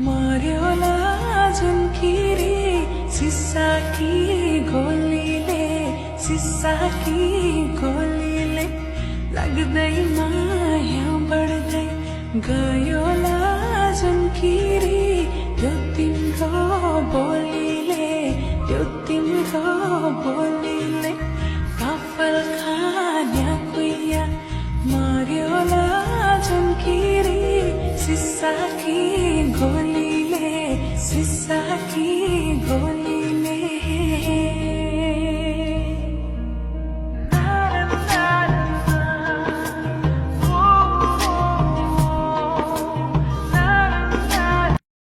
मर्योला झुन्किरी सिसाकी गोलीले लाग्दै माया बढ्दै गयोला झुन्किरी यो तिम्रो बोलीले कपाल खान्या कुइया मर्योला झुन्किरी सिसा